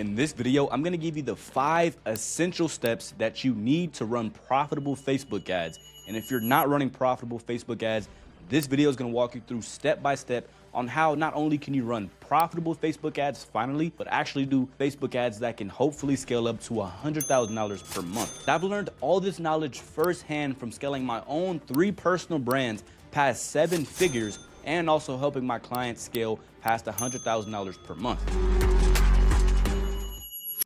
In this video, I'm gonna give you the 5 essential steps that you need to run profitable Facebook ads. And if you're not running profitable Facebook ads, this video is gonna walk you through step by step on how not only can you run profitable Facebook ads finally, but actually do Facebook ads that can hopefully scale up to $100,000 per month. I've learned all this knowledge firsthand from scaling my own 3 personal brands past 7 figures and also helping my clients scale past $100,000 per month.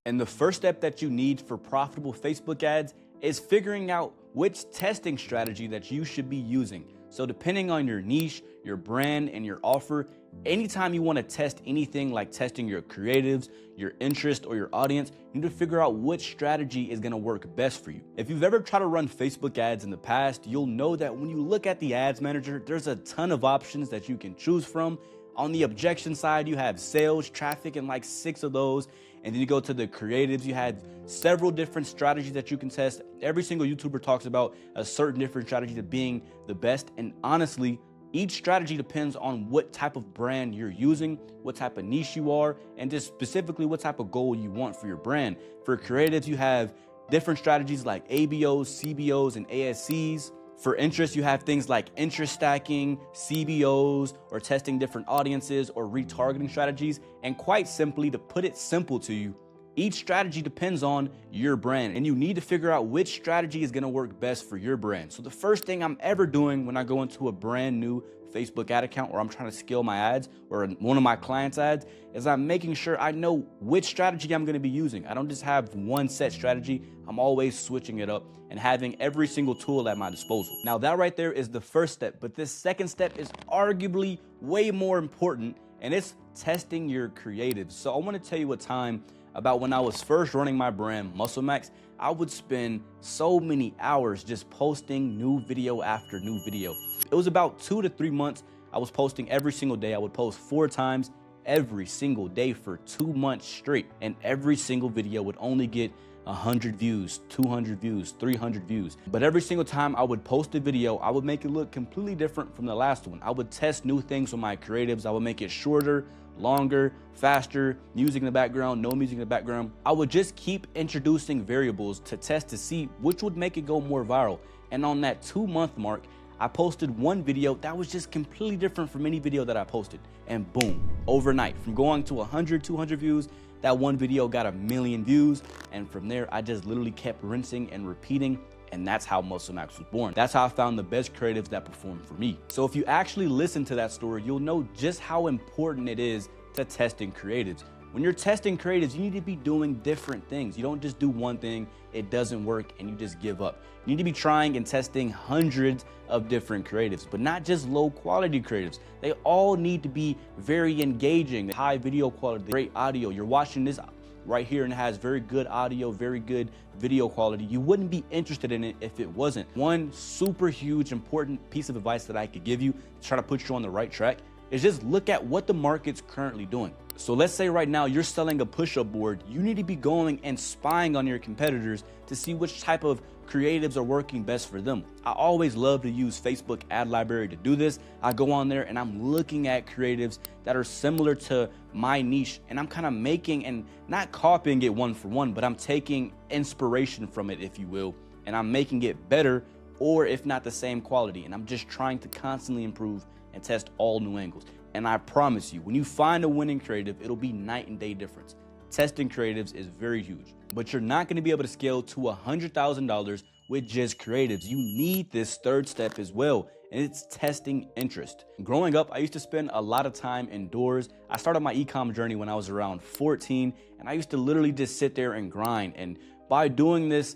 And the first step that you need for profitable Facebook ads is figuring out which testing strategy that you should be using. So depending on your niche, your brand, and your offer, anytime you want to test anything like testing your creatives, your interest, or your audience, you need to figure out which strategy is going to work best for you. If you've ever tried to run Facebook ads in the past, you'll know that when you look at the ads manager, there's a ton of options that you can choose from. On the objection side, you have sales, traffic, and like 6 of those. And then you go to the creatives, you have several different strategies that you can test. Every single YouTuber talks about a certain different strategy to being the best. And honestly, each strategy depends on what type of brand you're using, what type of niche you are, and just specifically what type of goal you want for your brand. For creatives, you have different strategies like ABOs, CBOs, and ASCs. For interest, you have things like interest stacking, CBOs, or testing different audiences or retargeting strategies. And quite simply, to put it simple to you, each strategy depends on your brand, and you need to figure out which strategy is gonna work best for your brand. So the first thing I'm ever doing when I go into a brand new Facebook ad account or I'm trying to scale my ads or one of my clients' ads is I'm making sure I know which strategy I'm gonna be using. I don't just have one set strategy. I'm always switching it up and having every single tool at my disposal. Now that right there is the first step, but this second step is arguably way more important, and it's testing your creatives. So I wanna tell you a time about when I was first running my brand, MuscleMax. I would spend so many hours just posting new video after new video. It was about 2 to 3 months. I was posting every single day. I would post 4 times every single day for 2 months straight. And every single video would only get 100 views, 200 views, 300 views. But every single time I would post a video, I would make it look completely different from the last one. I would test new things with my creatives. I would make it shorter, longer, faster, music in the background, no music in the background. I would just keep introducing variables to test to see which would make it go more viral. And on that 2-month mark, I posted one video that was just completely different from any video that I posted. And boom, overnight, from going to 100, 200 views, that one video got 1 million views. And from there, I just literally kept rinsing and repeating. And that's how MuscleMax was born. That's how I found the best creatives that performed for me. So if you actually listen to that story, you'll know just how important it is to testing creatives. When you're testing creatives, you need to be doing different things. You don't just do one thing, it doesn't work, and you just give up. You need to be trying and testing hundreds of different creatives, but not just low quality creatives. They all need to be very engaging, high video quality, great audio. You're watching this right here and it has very good audio, very good video quality. You wouldn't be interested in it if it wasn't. One super huge important piece of advice that I could give you to try to put you on the right track is just look at what the market's currently doing. So let's say right now you're selling a push-up board. You need to be going and spying on your competitors to see which type of creatives are working best for them. I always love to use Facebook ad library to do this. I go on there and I'm looking at creatives that are similar to my niche, and I'm kind of making and not copying it one for one, but I'm taking inspiration from it, if you will, and I'm making it better, or if not the same quality. And I'm just trying to constantly improve and test all new angles. And I promise you, when you find a winning creative, it'll be night and day difference. Testing creatives is very huge, but you're not gonna be able to scale to $100,000 with just creatives. You need this third step as well, and it's testing interest. Growing up, I used to spend a lot of time indoors. I started my e-com journey when I was around 14, and I used to literally just sit there and grind. And by doing this,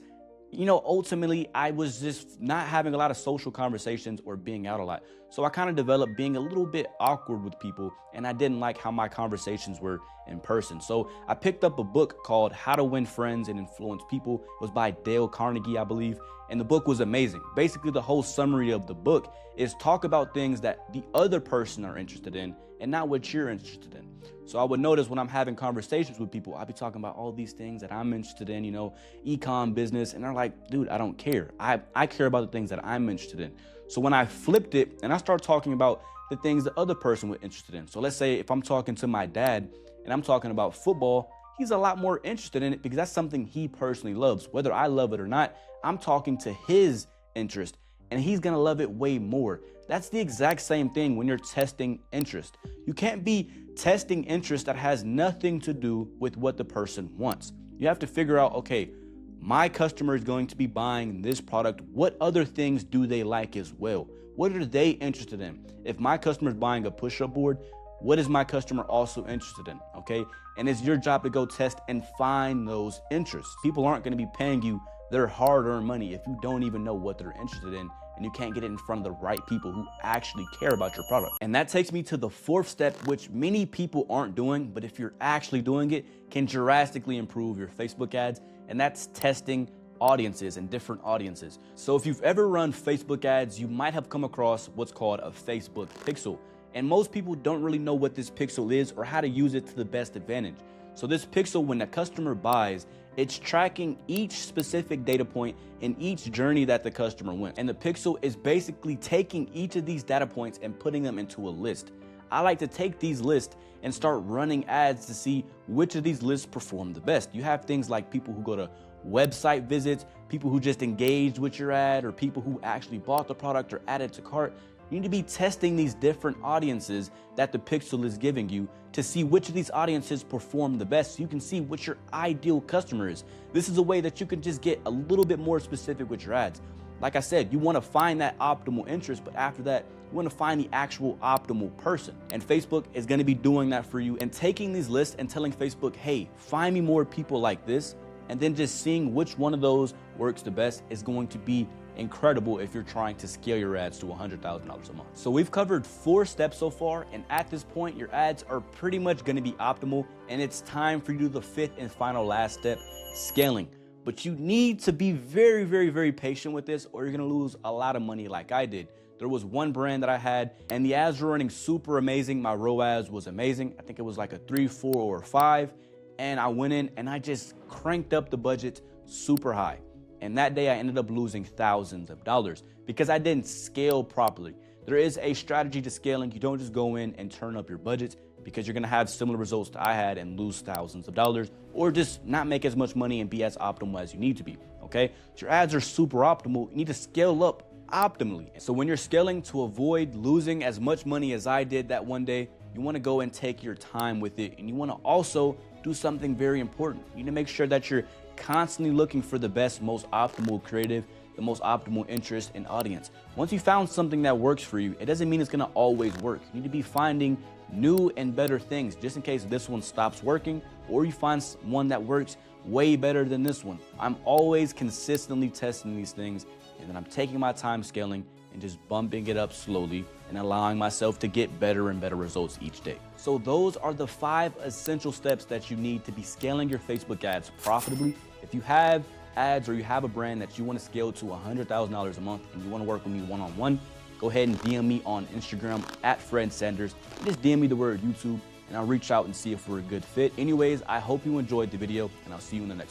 you know, ultimately, I was just not having a lot of social conversations or being out a lot. So I kind of developed being a little bit awkward with people, and I didn't like how my conversations were in person. So I picked up a book called How to Win Friends and Influence People. It was by Dale Carnegie, I believe. And the book was amazing. Basically, the whole summary of the book is talk about things that the other person are interested in and not what you're interested in. So I would notice when I'm having conversations with people, I'd be talking about all these things that I'm interested in, you know, e-com business. And they're like, dude, I don't care. I care about the things that I'm interested in. So when I flipped it and I started talking about the things the other person was interested in. So let's say if I'm talking to my dad and I'm talking about football, he's a lot more interested in it because that's something he personally loves. Whether I love it or not, I'm talking to his interest and he's gonna love it way more. That's the exact same thing when you're testing interest. You can't be testing interest that has nothing to do with what the person wants. You have to figure out, okay, my customer is going to be buying this product. What other things do they like as well? What are they interested in? If my customer is buying a push-up board, what is my customer also interested in, okay? And it's your job to go test and find those interests. People aren't gonna be paying you their hard-earned money if you don't even know what they're interested in and you can't get it in front of the right people who actually care about your product. And that takes me to the fourth step, which many people aren't doing, but if you're actually doing it, can drastically improve your Facebook ads, and that's testing audiences and different audiences. So if you've ever run Facebook ads, you might have come across what's called a Facebook pixel. And most people don't really know what this pixel is or how to use it to the best advantage. So this pixel, when a customer buys, it's tracking each specific data point in each journey that the customer went. And the pixel is basically taking each of these data points and putting them into a list. I like to take these lists and start running ads to see which of these lists perform the best. You have things like people who go to website visits, people who just engaged with your ad, or people who actually bought the product or added to cart. You need to be testing these different audiences that the pixel is giving you to see which of these audiences perform the best so you can see what your ideal customer is. This is a way that you can just get a little bit more specific with your ads. Like I said, you want to find that optimal interest, but after that, you want to find the actual optimal person. And Facebook is going to be doing that for you and taking these lists and telling Facebook, hey, find me more people like this. And then just seeing which one of those works the best is going to be incredible if you're trying to scale your ads to $100,000 a month. So we've covered 4 steps so far, and at this point, your ads are pretty much gonna be optimal, and it's time for you to do the 5th and final last step, scaling. But you need to be very, very, very patient with this, or you're gonna lose a lot of money like I did. There was one brand that I had, and the ads were running super amazing. My ROAS was amazing. I think it was like a 3, 4, or 5. And I went in and I just cranked up the budget super high. And that day I ended up losing thousands of dollars because I didn't scale properly. There is a strategy to scaling. You don't just go in and turn up your budget because you're gonna have similar results to I had and lose thousands of dollars, or just not make as much money and be as optimal as you need to be, okay? So your ads are super optimal. You need to scale up optimally. So when you're scaling, to avoid losing as much money as I did that one day, you wanna go and take your time with it. And you wanna also do something very important. You need to make sure that you're constantly looking for the best, most optimal creative, the most optimal interest and audience. Once you found something that works for you, it doesn't mean it's gonna always work. You need to be finding new and better things just in case this one stops working or you find one that works way better than this one. I'm always consistently testing these things, and then I'm taking my time scaling and just bumping it up slowly and allowing myself to get better and better results each day. So those are the 5 essential steps that you need to be scaling your Facebook ads profitably. If you have ads or you have a brand that you want to scale to $100,000 a month and you want to work with me one-on-one, go ahead and DM me on Instagram at Fred Sanders. Just DM me the word YouTube and I'll reach out and see if we're a good fit. Anyways, I hope you enjoyed the video and I'll see you in the next one.